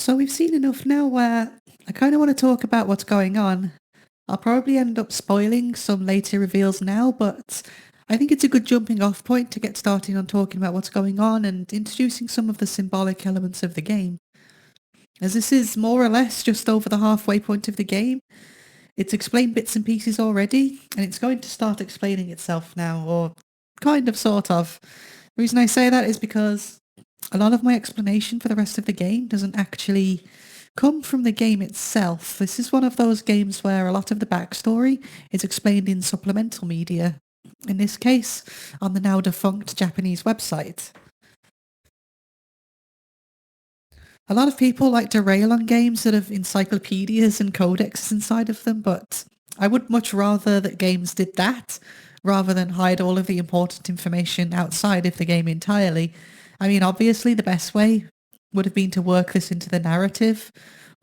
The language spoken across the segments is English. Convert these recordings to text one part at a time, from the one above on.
So we've seen enough now where I kind of want to talk about what's going on. I'll probably end up spoiling some later reveals now, but I think it's a good jumping off point to get starting on talking about what's going on and introducing some of the symbolic elements of the game. As this is more or less just over the halfway point of the game, it's explained bits and pieces already, and it's going to start explaining itself now, or kind of sort of. The reason I say that is because a lot of my explanation for the rest of the game doesn't actually come from the game itself. This is one of those games where a lot of the backstory is explained in supplemental media. In this case, on the now defunct Japanese website. A lot of people like to rail on games that have encyclopedias and codexes inside of them, but I would much rather that games did that rather than hide all of the important information outside of the game entirely. I mean, obviously the best way would have been to work this into the narrative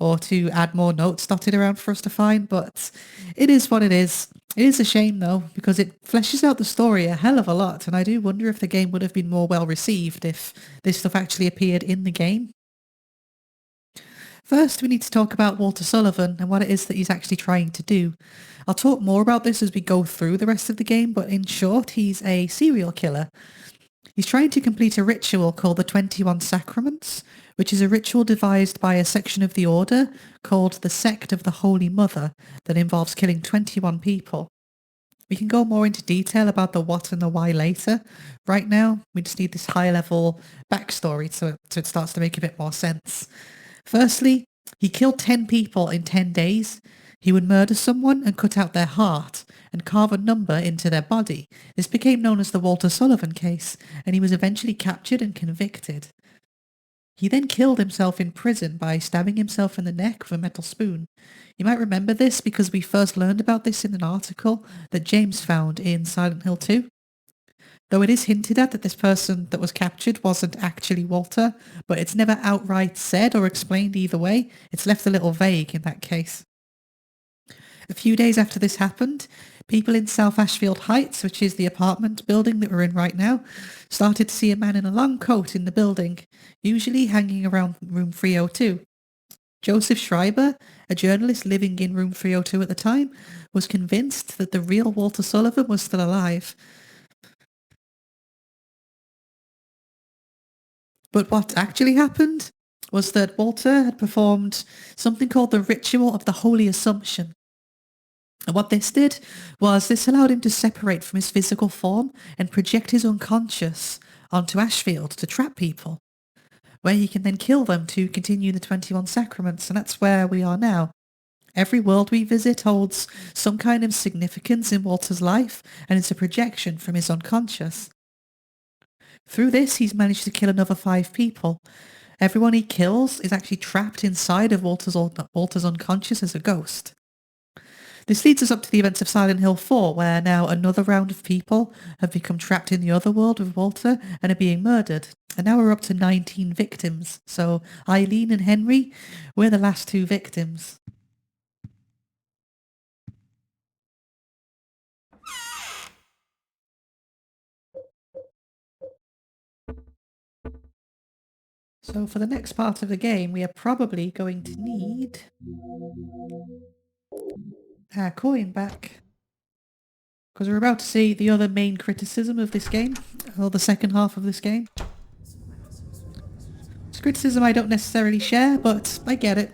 or to add more notes dotted around for us to find, but it is what it is. It is a shame though, because it fleshes out the story a hell of a lot, and I do wonder if the game would have been more well received if this stuff actually appeared in the game. First, we need to talk about Walter Sullivan and what it is that he's actually trying to do. I'll talk more about this as we go through the rest of the game, but in short, he's a serial killer. He's trying to complete a ritual called the 21 Sacraments, which is a ritual devised by a section of the Order called the Sect of the Holy Mother that involves killing 21 people. We can go more into detail about the what and the why later. Right now, we just need this high-level backstory so it starts to make a bit more sense. Firstly, he killed 10 people in 10 days. He would murder someone and cut out their heart and carve a number into their body. This became known as the Walter Sullivan case, and he was eventually captured and convicted. He then killed himself in prison by stabbing himself in the neck with a metal spoon. You might remember this because we first learned about this in an article that James found in Silent Hill 2. Though it is hinted at that this person that was captured wasn't actually Walter, but it's never outright said or explained either way. It's left a little vague in that case. A few days after this happened, people in South Ashfield Heights, which is the apartment building that we're in right now, started to see a man in a long coat in the building, usually hanging around room 302. Joseph Schreiber, a journalist living in room 302 at the time, was convinced that the real Walter Sullivan was still alive. But what actually happened was that Walter had performed something called the Ritual of the Holy Assumption. And what this did was this allowed him to separate from his physical form and project his unconscious onto Ashfield to trap people, where he can then kill them to continue the 21 Sacraments, and that's where we are now. Every world we visit holds some kind of significance in Walter's life, and it's a projection from his unconscious. Through this, he's managed to kill another 5 people. Everyone he kills is actually trapped inside of Walter's unconscious as a ghost. This leads us up to the events of Silent Hill 4, where now another round of people have become trapped in the other world with Walter and are being murdered. And now we're up to 19 victims. So Eileen and Henry, we're the last 2 victims. So for the next part of the game, we are probably going to need our coin back. Because we're about to see the other main criticism of this game, or the second half of this game. It's criticism I don't necessarily share, but I get it.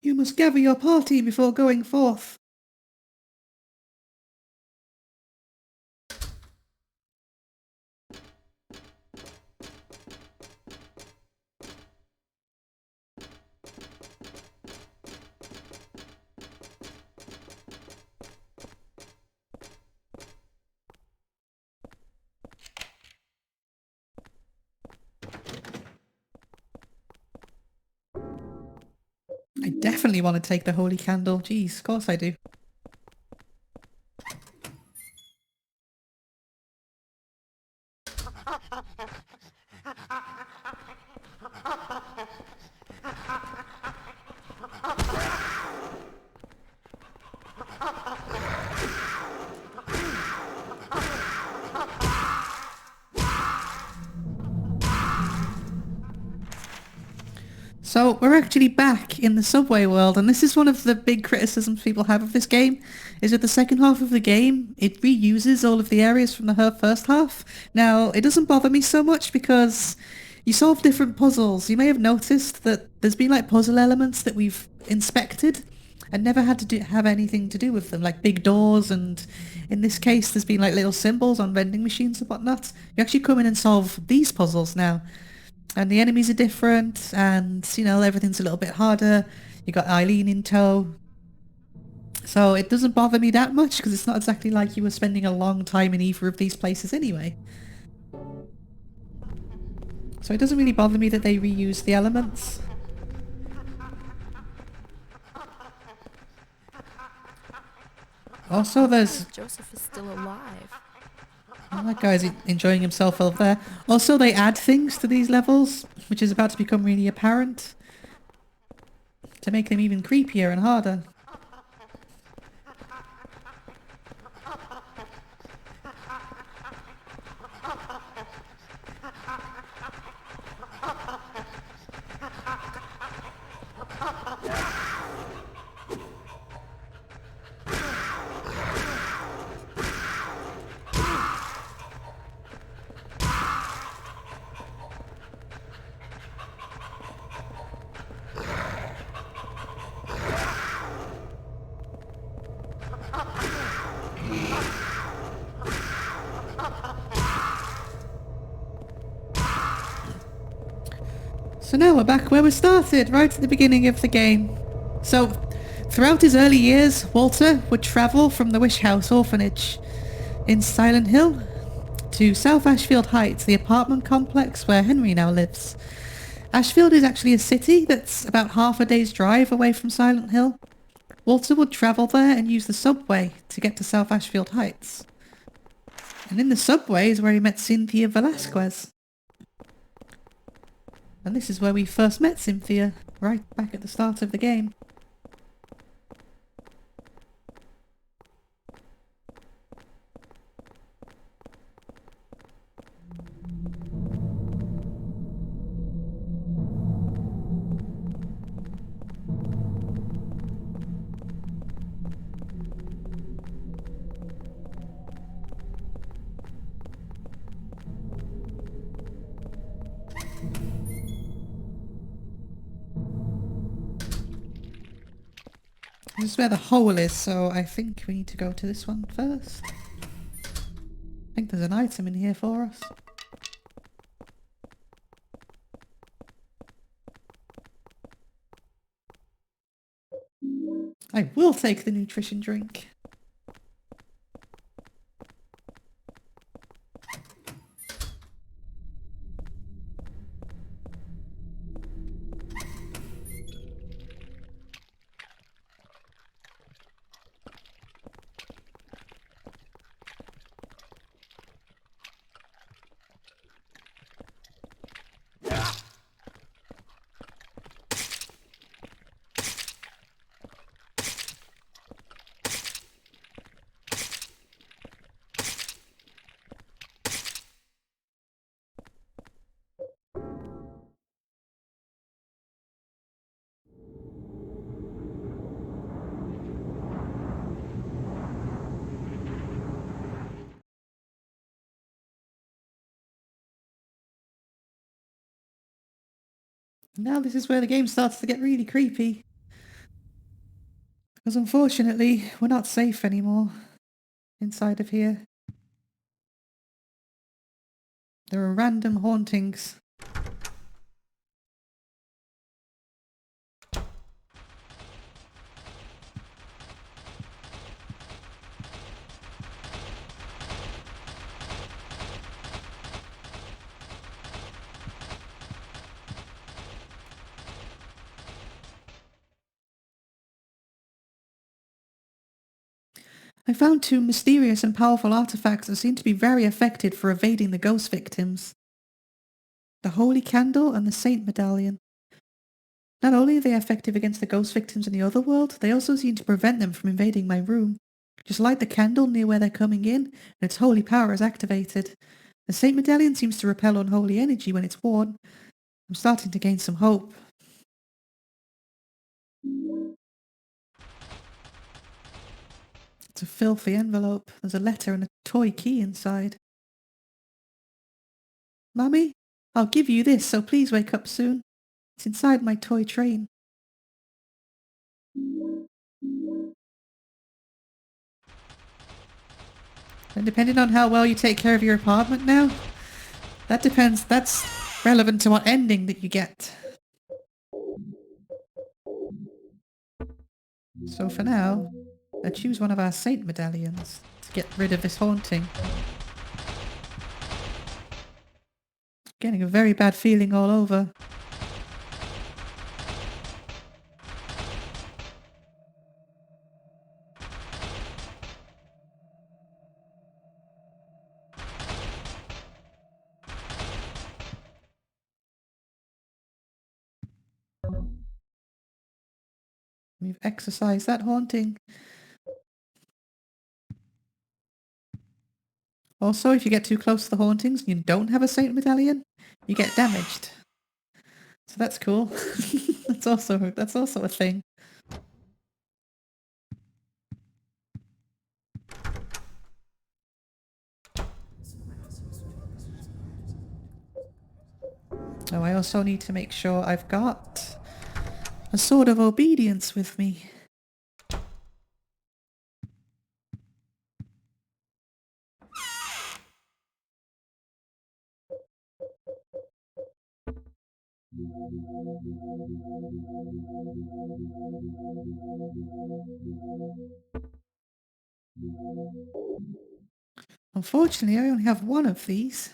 You must gather your party before going forth. I definitely want to take the holy candle. Jeez, of course I do. So we're actually back in the subway world, and this is one of the big criticisms people have of this game, is that the second half of the game, it reuses all of the areas from the first half. Now, it doesn't bother me so much because you solve different puzzles. You may have noticed that there's been like puzzle elements that we've inspected and never had to have anything to do with them, like big doors, and in this case there's been like little symbols on vending machines and whatnot. You actually come in and solve these puzzles now. And the enemies are different, and, you know, everything's a little bit harder. You got Eileen in tow. So it doesn't bother me that much, because it's not exactly like you were spending a long time in either of these places anyway. So it doesn't really bother me that they reuse the elements. Also, there's... Joseph is still alive. Oh, that guy's enjoying himself over there. Also, they add things to these levels, which is about to become really apparent, to make them even creepier and harder. So now we're back where we started, right at the beginning of the game. So, throughout his early years, Walter would travel from the Wish House orphanage in Silent Hill to South Ashfield Heights, the apartment complex where Henry now lives. Ashfield is actually a city that's about half a day's drive away from Silent Hill. Walter would travel there and use the subway to get to South Ashfield Heights. And in the subway is where he met Cynthia Velasquez. And this is where we first met Cynthia, right back at the start of the game. This is where the hole is, so I think we need to go to this one first. I think there's an item in here for us. I will take the nutrition drink. Now this is where the game starts to get really creepy. Because unfortunately, we're not safe anymore inside of here. There are random hauntings. I found two mysterious and powerful artifacts that seem to be very effective for evading the ghost victims. The Holy Candle and the Saint Medallion. Not only are they effective against the ghost victims in the other world, they also seem to prevent them from invading my room. Just light the candle near where they're coming in, and its holy power is activated. The Saint Medallion seems to repel unholy energy when it's worn. I'm starting to gain some hope. It's a filthy envelope. There's a letter and a toy key inside. Mummy, I'll give you this, so please wake up soon. It's inside my toy train. And depending on how well you take care of your apartment now, that depends. That's relevant to what ending that you get. So for now, I choose one of our saint medallions to get rid of this haunting. Getting a very bad feeling all over. We've exorcised that haunting. Also, if you get too close to the hauntings and you don't have a saint medallion, you get damaged. So that's cool. that's also a thing. Oh, I also need to make sure I've got a sword of obedience with me. Unfortunately, I only have one of these.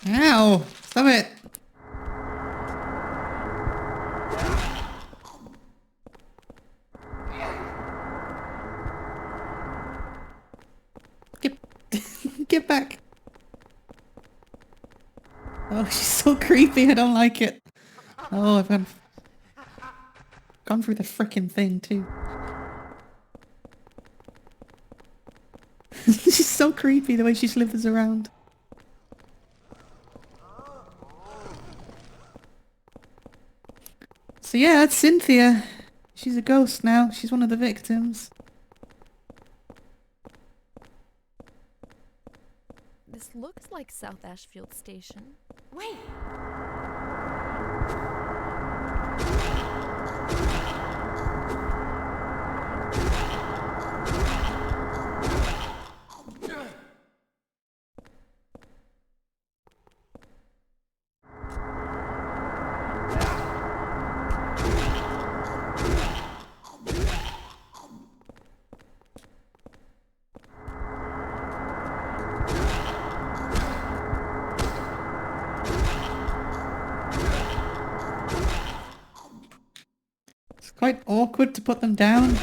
Ow! Stop it! Get, get back! Oh, she's so creepy. I don't like it. Oh, I've gone through the frickin' thing too. She's so creepy the way she slithers around. So yeah, it's Cynthia. She's a ghost now. She's one of the victims. This looks like South Ashfield Station. Wait! It's quite awkward to put them down.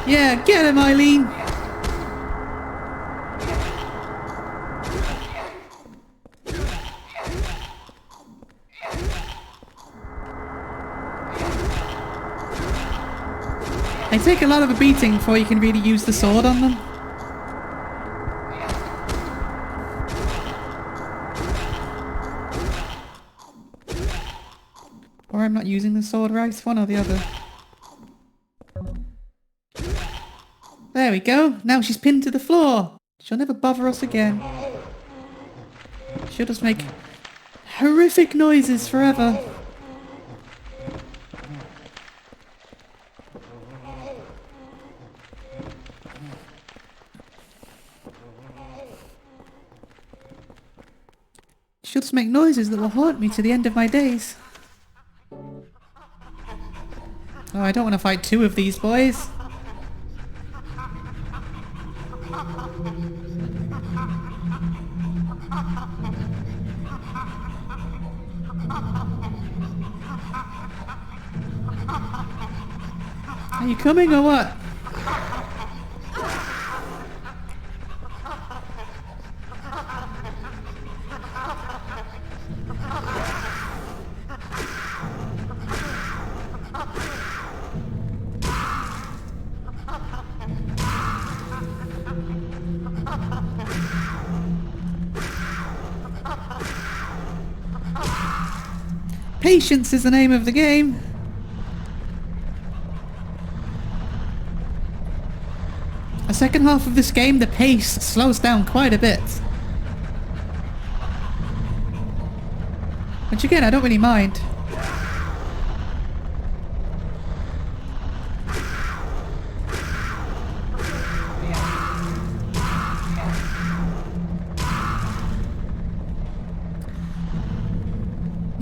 Yeah, get him, Eileen! They take a lot of a beating before you can really use the sword on them. Or I'm not using the sword right, one or the other. There we go. Now she's pinned to the floor. She'll never bother us again. She'll just make horrific noises forever. She'll just make noises that will haunt me to the end of my days. Oh, I don't want to fight two of these boys. Are you coming or what? Patience is the name of the game. The second half of this game, the pace slows down quite a bit. Which again, I don't really mind.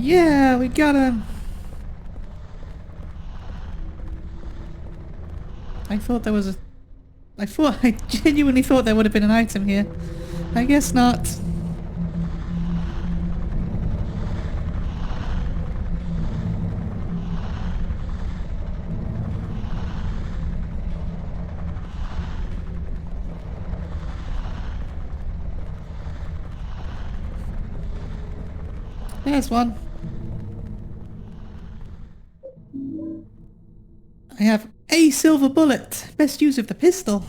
Yeah, we got him. I genuinely thought there would have been an item here. I guess not. There's one. I have a silver bullet. Best use of the pistol.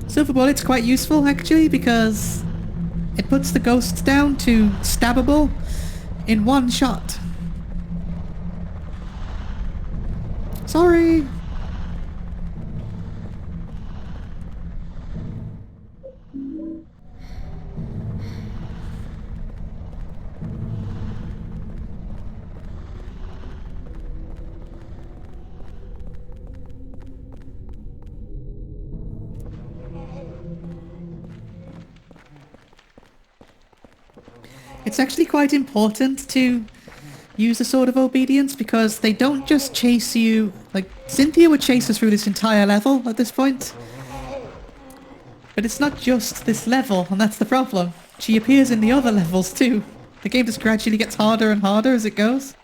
Silver bullet's quite useful actually because it puts the ghosts down to stabbable in one shot. Sorry. It's actually quite important to use the Sword of Obedience because they don't just chase you, like Cynthia would chase us through this entire level at this point. But it's not just this level, and that's the problem. She appears in the other levels too. The game just gradually gets harder and harder as it goes.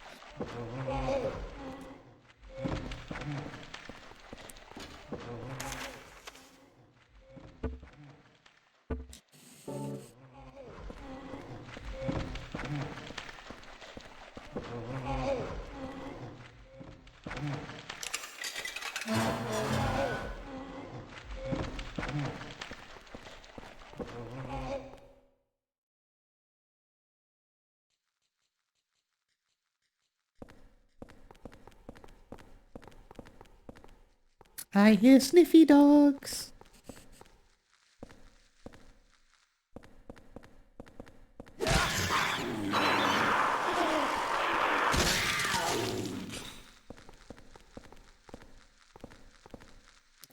I hear sniffy dogs.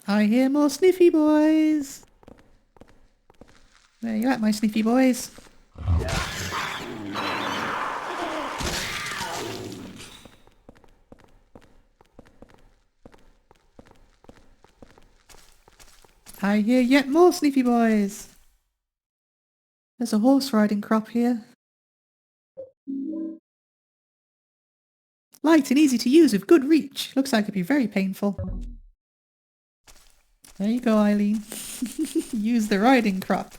I hear more sniffy boys. Where you at, my sniffy boys? I hear yet more sniffy boys. There's a horse riding crop here. Light and easy to use with good reach. Looks like it'd be very painful. There you go, Eileen. Use the riding crop.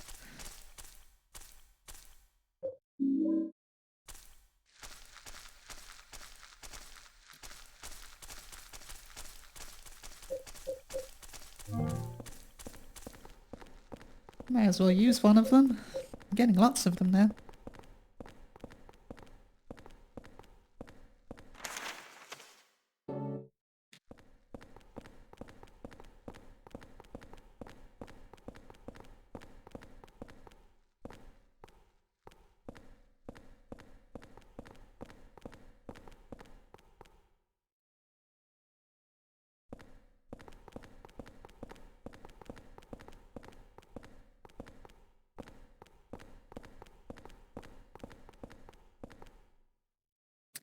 May as well use one of them. I'm getting lots of them now.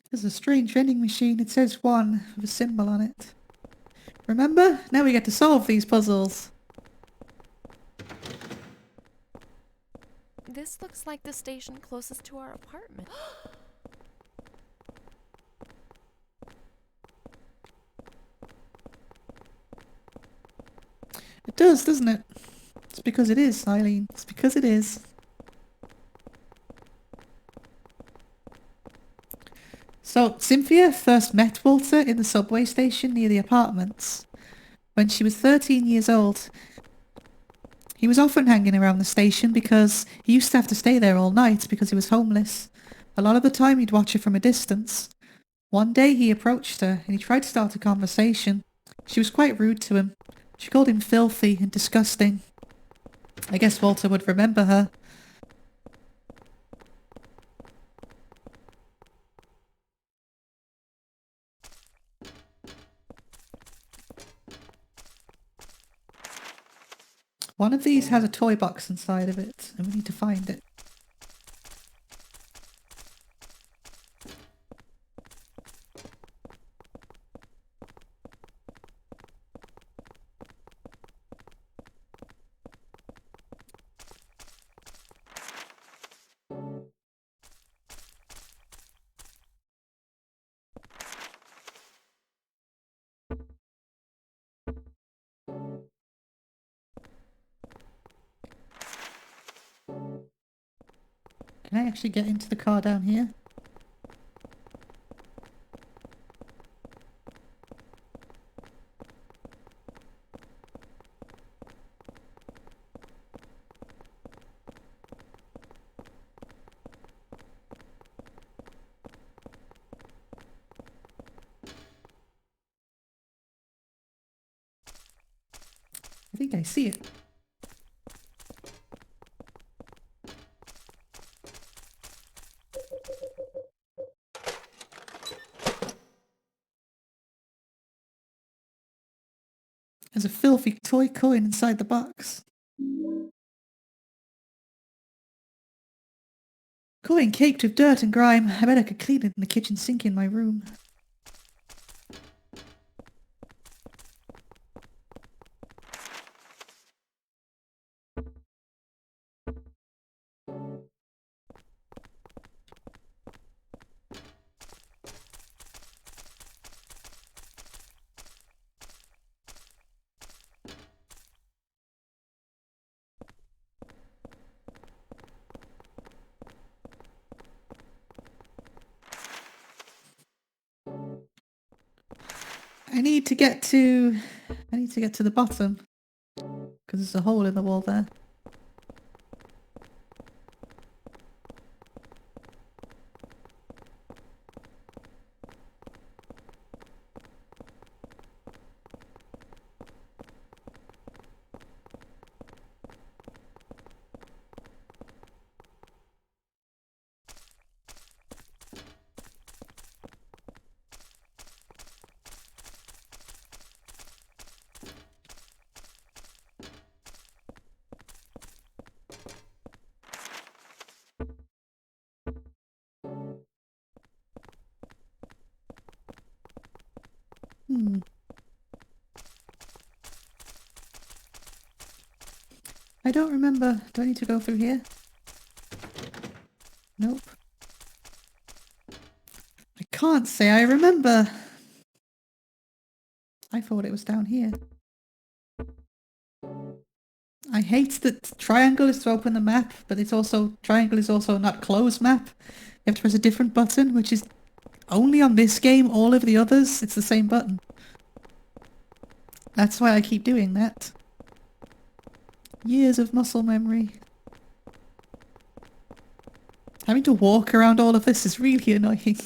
There's a strange vending machine. It says 1 with a symbol on it. Remember? Now we get to solve these puzzles. This looks like the station closest to our apartment. It does, doesn't it? It's because it is, Eileen. It's because it is. So, Cynthia first met Walter in the subway station near the apartments. When she was 13 years old, he was often hanging around the station because he used to have to stay there all night because he was homeless. A lot of the time he'd watch her from a distance. One day he approached her and he tried to start a conversation. She was quite rude to him. She called him filthy and disgusting. I guess Walter would remember her. One of these has a toy box inside of it, and we need to find it. Can I actually get into the car down here? I think I see it. There's a filthy toy coin inside the box. Coin caked with dirt and grime. I bet I could clean it in the kitchen sink in my room. I need to get to the bottom because there's a hole in the wall there. I don't remember. Do I need to go through here? Nope. I can't say I remember. I thought it was down here. I hate that triangle is to open the map, but triangle is also not close map. You have to press a different button, which is only on this game. All of the others, it's the same button. That's why I keep doing that. Years of muscle memory. Having to walk around all of this is really annoying.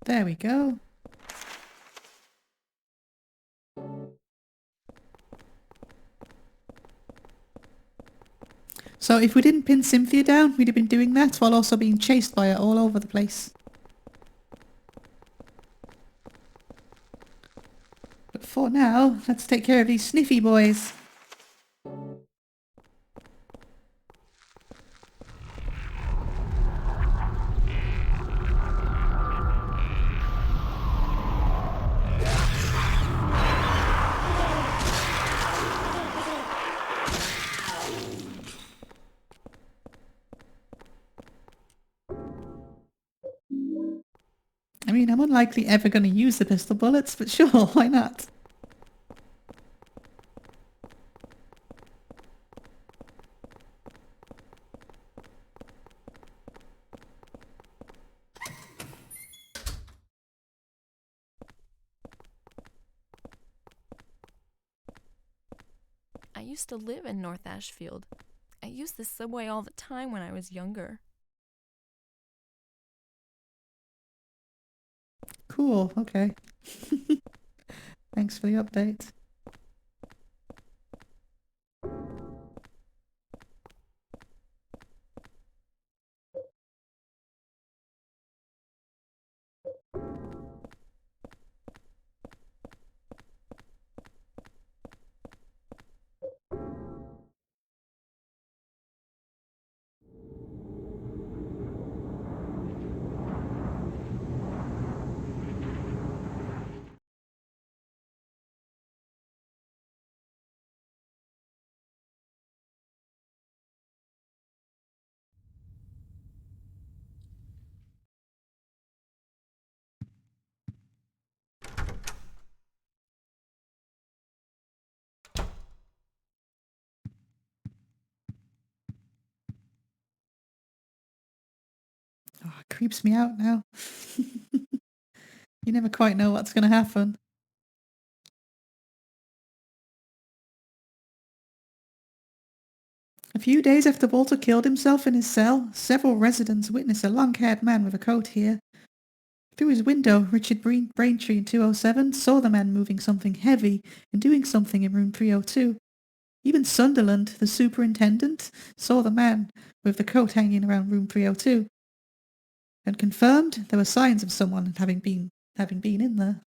There we go. So if we didn't pin Cynthia down, we'd have been doing that while also being chased by her all over the place. But for now, let's take care of these sniffy boys. I mean, I'm unlikely ever going to use the pistol bullets, but sure, why not? I used to live in North Ashfield. I used the subway all the time when I was younger. Cool, okay. Thanks for the update. creeps me out now. You never quite know what's going to happen. A few days after Walter killed himself in his cell, several residents witnessed a long-haired man with a coat here. Through his window, Richard Braintree in 207 saw the man moving something heavy and doing something in room 302. Even Sunderland, the superintendent, saw the man with the coat hanging around room 302 and confirmed there were signs of someone having been in there.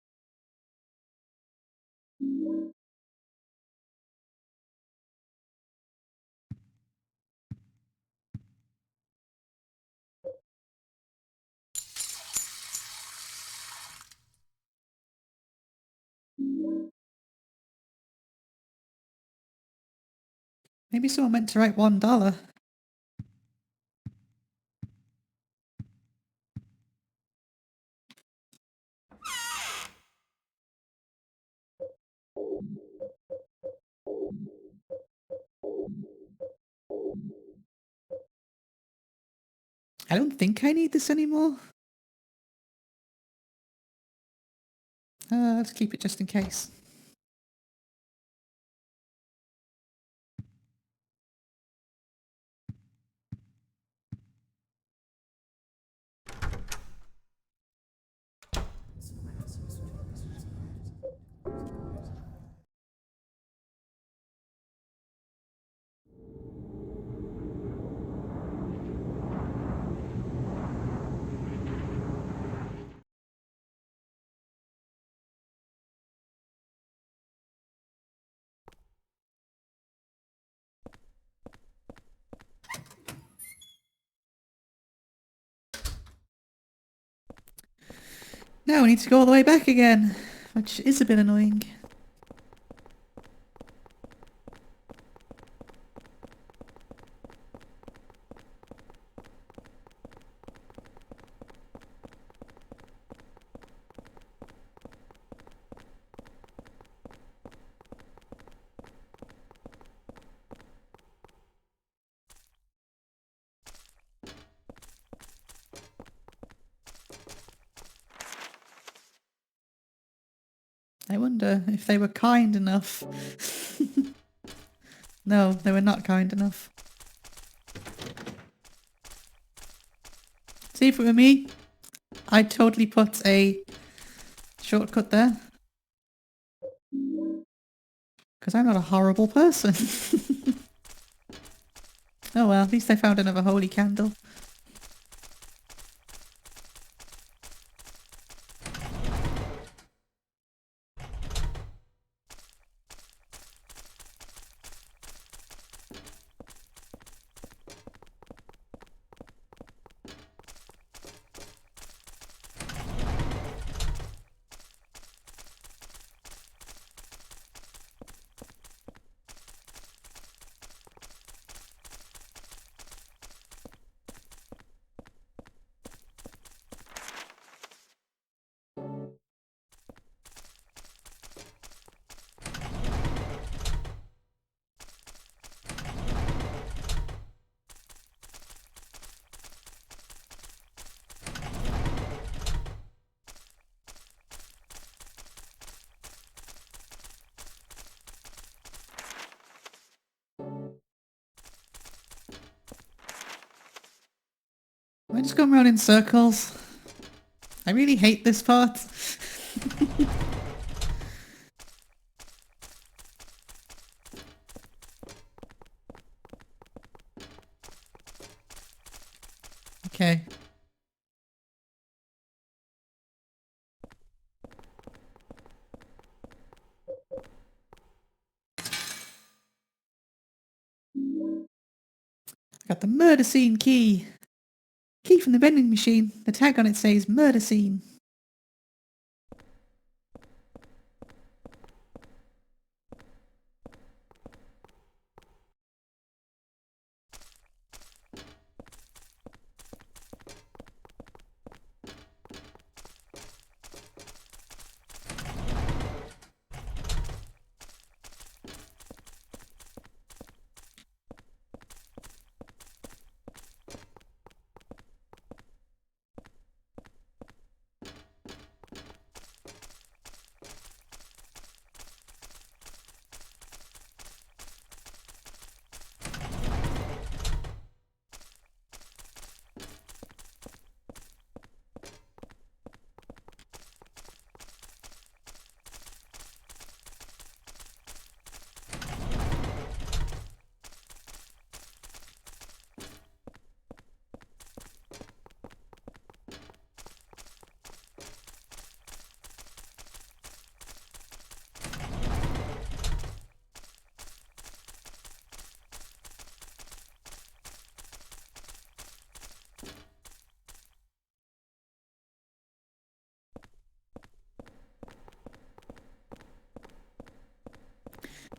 Maybe someone meant to write $1. I don't think I need this anymore. Let's keep it just in case. Now we need to go all the way back again, which is a bit annoying. I wonder if they were kind enough. No, they were not kind enough. See, if it were me, I'd totally put a shortcut there. Because I'm not a horrible person. Oh well, at least I found another holy candle. Am I just going around in circles? I really hate this part. Okay. I got the murder scene key. Key from the vending machine. The tag on it says murder scene.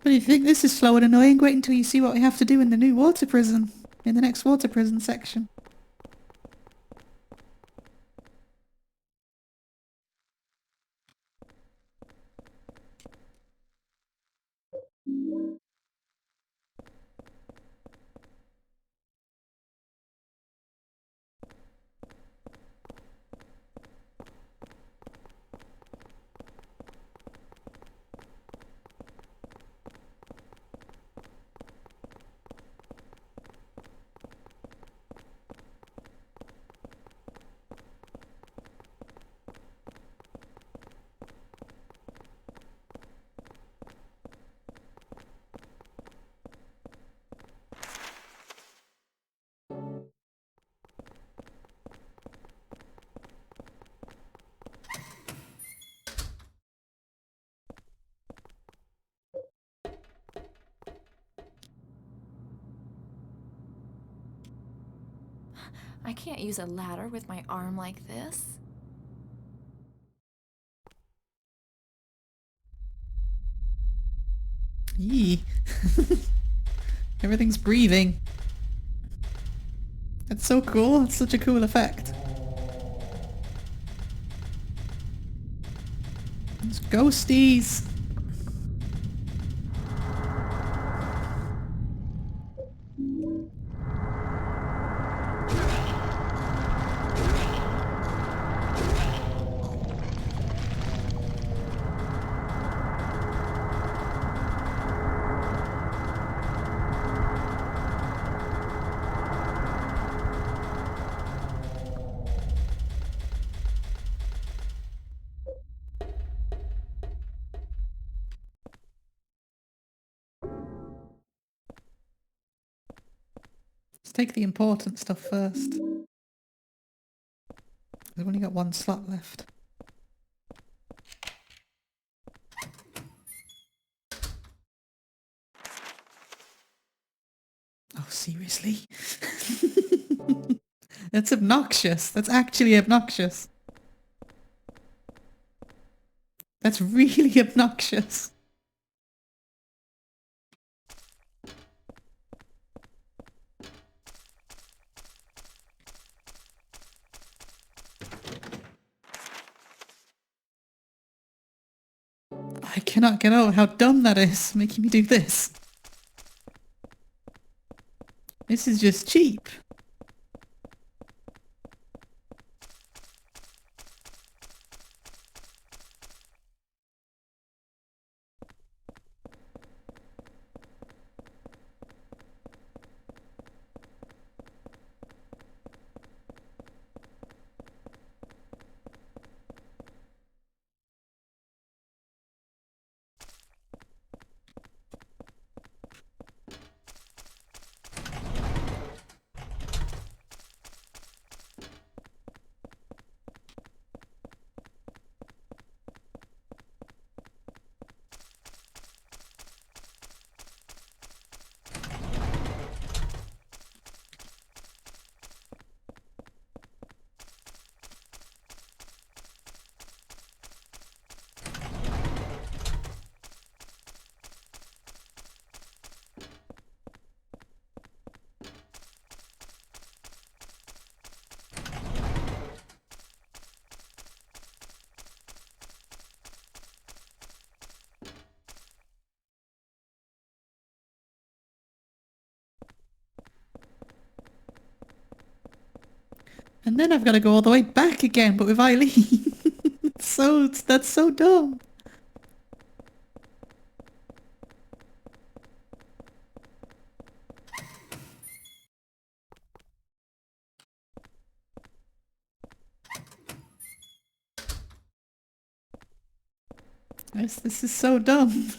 But if you think this is slow and annoying, wait until you see what we have to do in the new water prison. In the next water prison section. I can't use a ladder with my arm like this. Yee. Everything's breathing. That's so cool. It's such a cool effect. It's ghosties. Let's take the important stuff first. We've only got one slot left. Oh, seriously? That's obnoxious. That's actually obnoxious. That's really obnoxious. I cannot get over how dumb that is, making me do this. This is just cheap. And then I've got to go all the way back again, but with Eileen. That's so dumb. This is so dumb.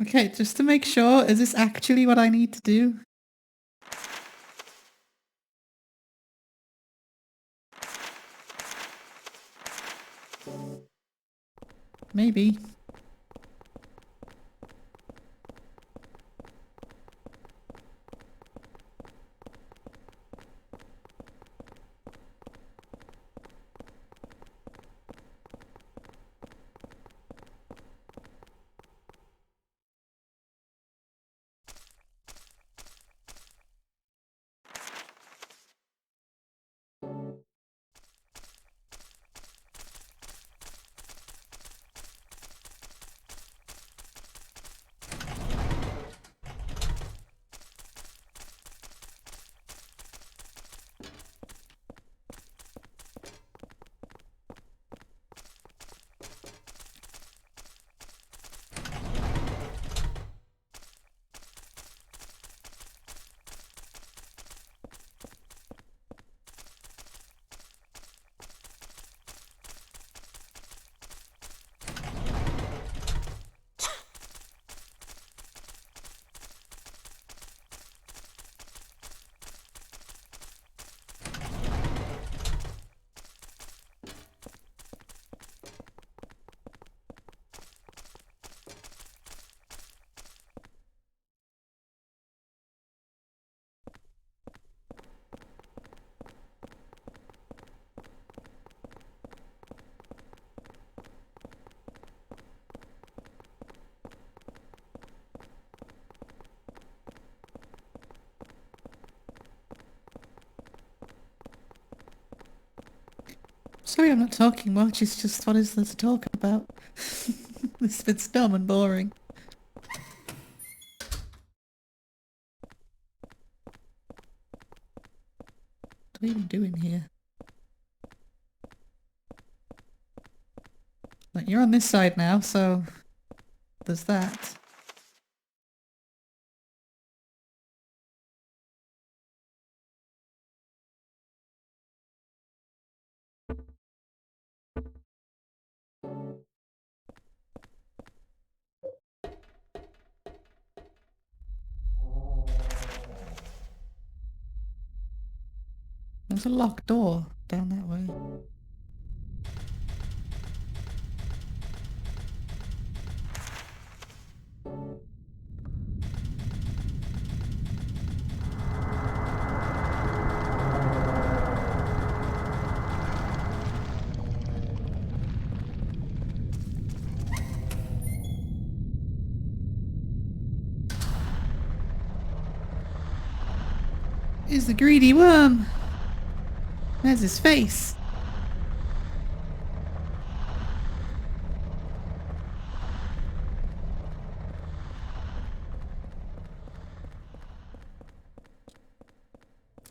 Okay, just to make sure, is this actually what I need to do? Maybe. Sorry I'm not talking much, it's just what is there to talk about? This bit's dumb and boring. What are we even doing here? Like, you're on this side now, so there's that. There's a locked door down that way. Here's the greedy worm. There's his face.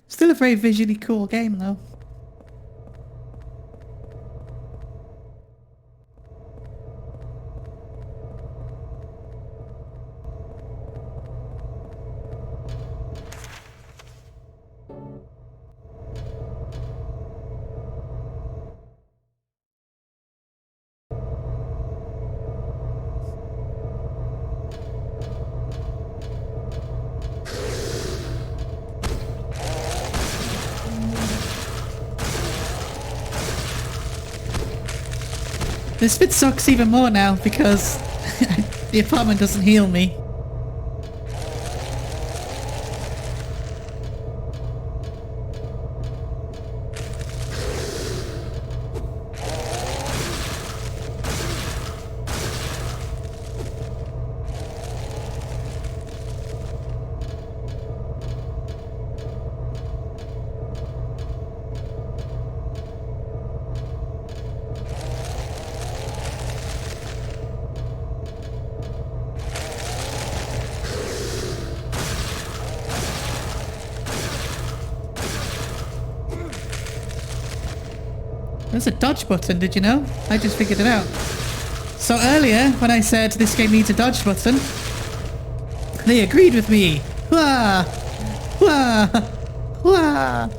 Still a very visually cool game though. This bit sucks even more now because the apartment doesn't heal me. There's a dodge button, did you know? I just figured it out. So earlier, when I said this game needs a dodge button, they agreed with me. Wah! Wah! Wah!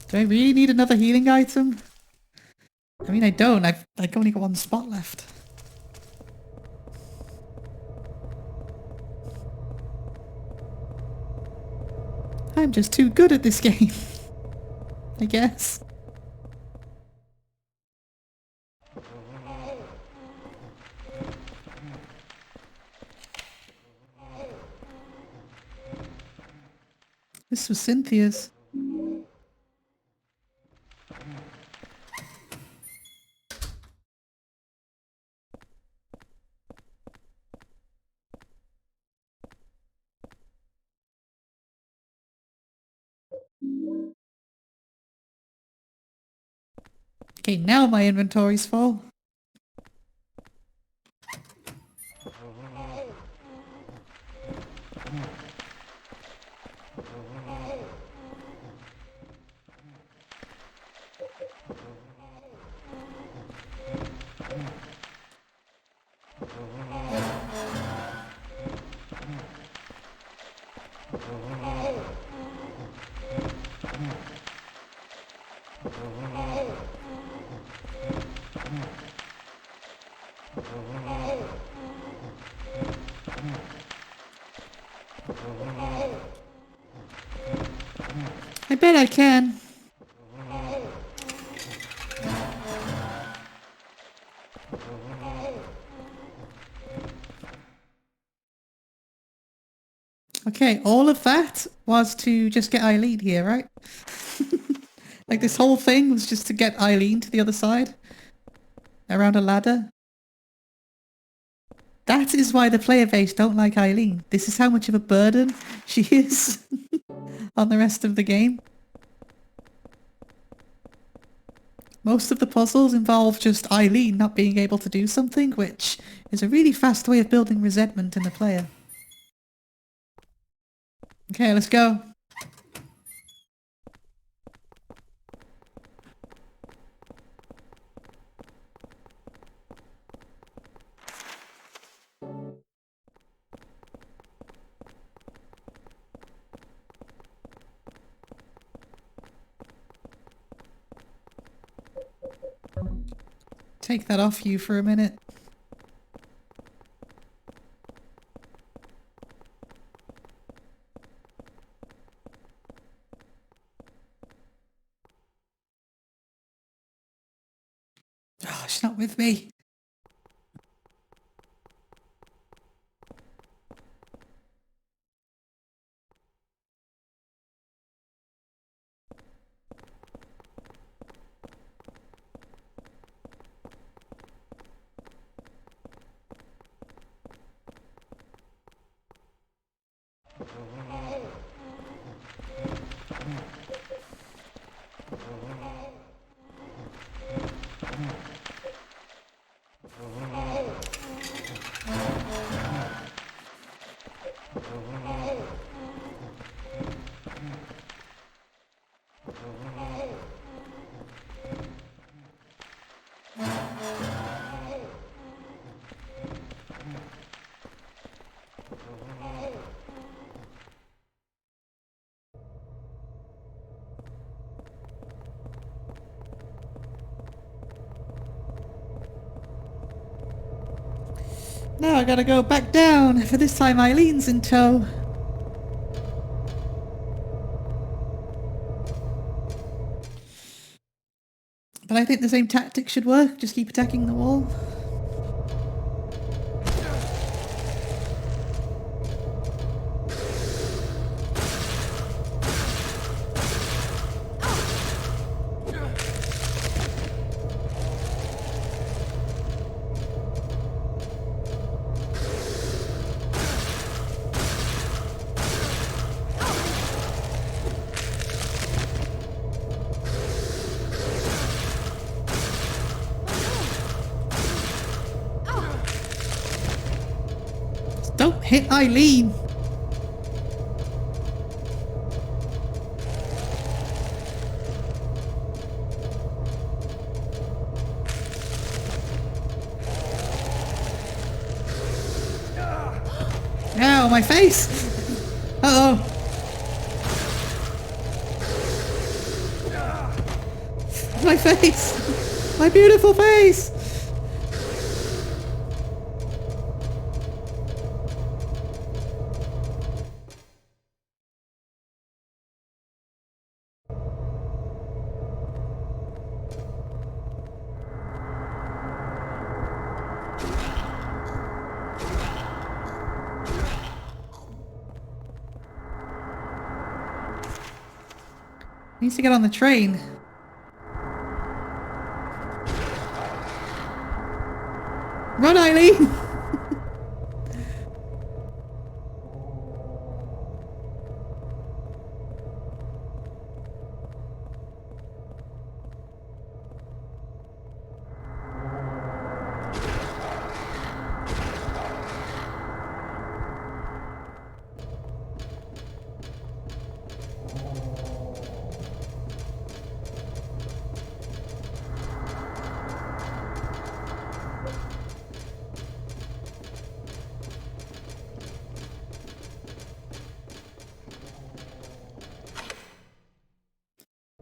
Do I really need another healing item? I mean, I don't. I've only got one spot left. I'm just too good at this game. I guess. This was Cynthia's. Okay, now my inventory's full. I bet I can. Okay, all of that was to just get Eileen here, right? Like this whole thing was just to get Eileen to the other side? Around a ladder? That is why the player base don't like Eileen. This is how much of a burden she is on the rest of the game. Most of the puzzles involve just Eileen not being able to do something, which is a really fast way of building resentment in the player. Okay, let's go. Take that off you for a minute. Oh, she's not with me. Now I gotta go back down, for this time Eileen's in tow. But I think the same tactic should work, just keep attacking the wall. Don't hit Eileen! Ow, my face! Uh-oh! My face! My beautiful face! Needs to get on the train. Run, Eileen!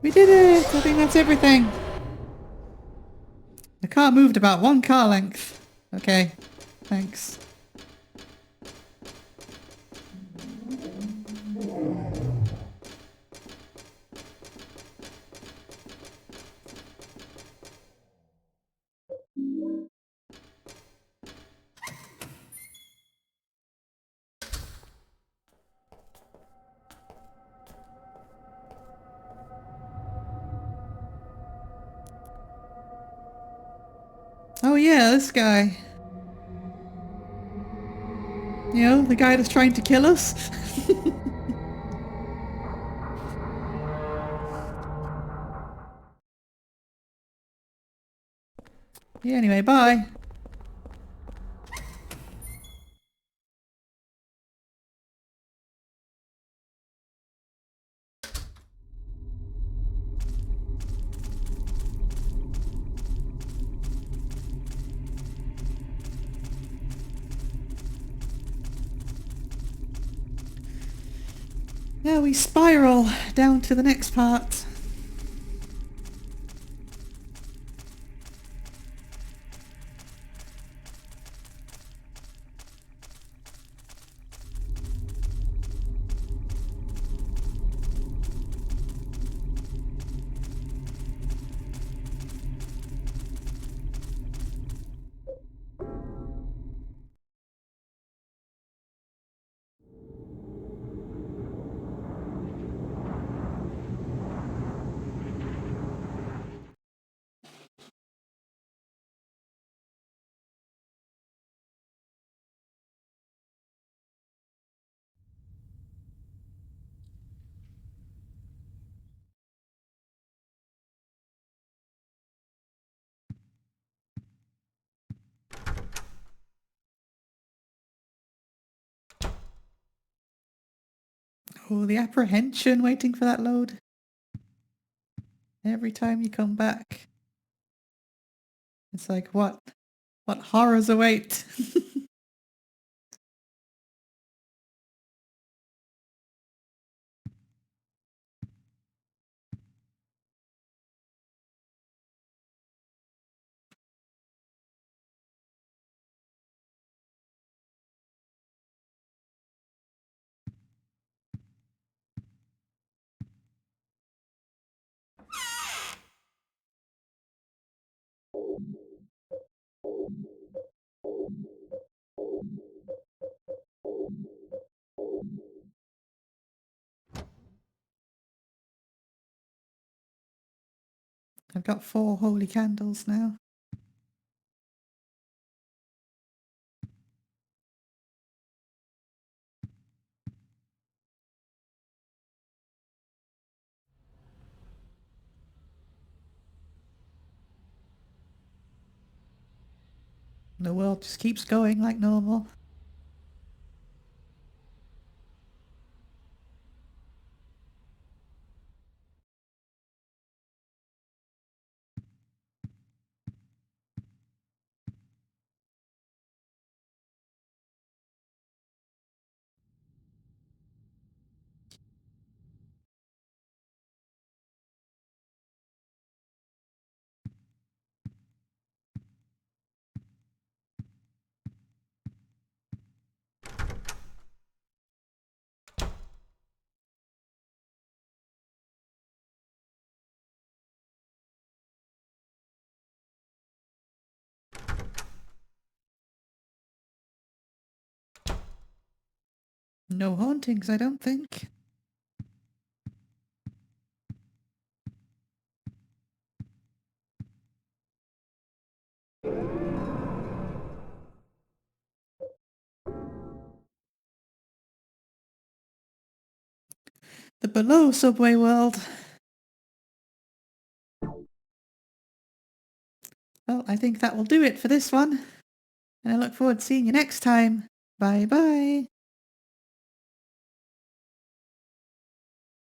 We did it! I think that's everything. The car moved about 1 car length. Okay, thanks. Oh yeah, this guy. You know, the guy that's trying to kill us. Yeah, anyway, bye. Now we spiral down to the next part. Oh, the apprehension waiting for that load. Every time you come back. It's like, what? What horrors await? I've got 4 holy candles now. The world just keeps going like normal. No hauntings, I don't think. The below subway world. Well, I think that will do it for this one. And I look forward to seeing you next time. Bye bye.